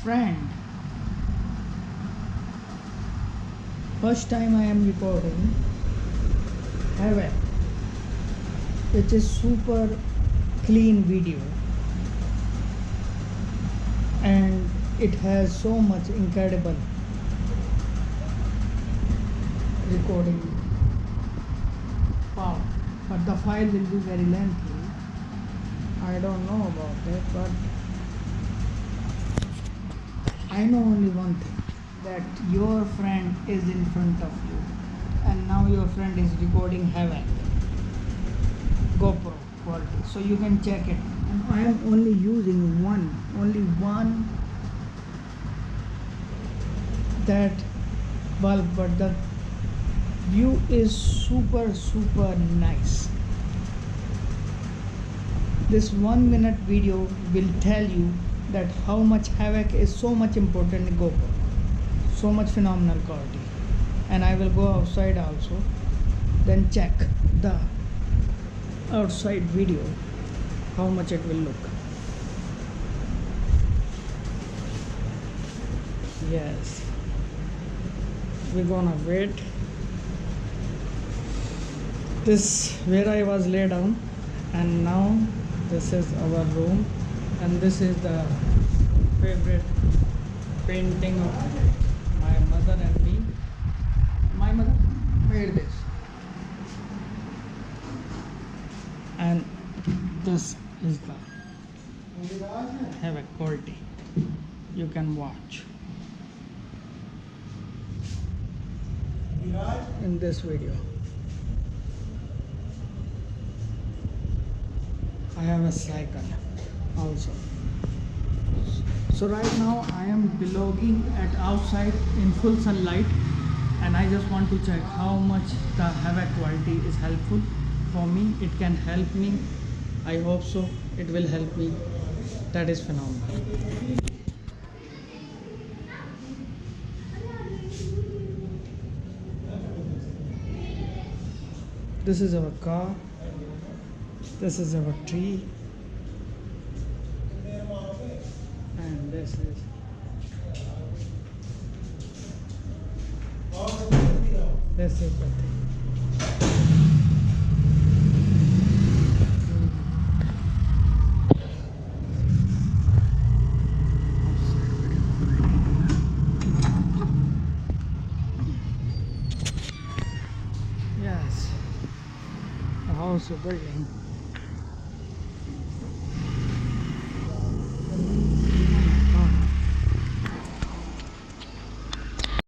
friend. First time I am recording hevc, which is super clean video, and it has so much incredible recording power, but the file will be very lengthy. I don't know about it, but I know only one thing, that your friend is in front of you, and now your friend is recording hevc GoPro quality, so you can check it. And I am only using only one that bulb, but the view is super nice. This 1 minute video will tell you that how much hevc is so much important in GoPro, so much phenomenal quality. And I will go outside also, then check the outside video how much it will look. Yes, we're gonna wait. This where I was laid down, and now this is our room, and this is the favorite painting of my mother and me. My mother made this, and this is the hevc quality. You can watch in this video. I have a cycle also. So right now I am vlogging at outside in full sunlight, and I just want to check how much the hevc quality is helpful for me. It can help me. I hope so. It will help me. That is phenomenal. This is our car. This is our tree, and this is the thing. Yes, the house is building.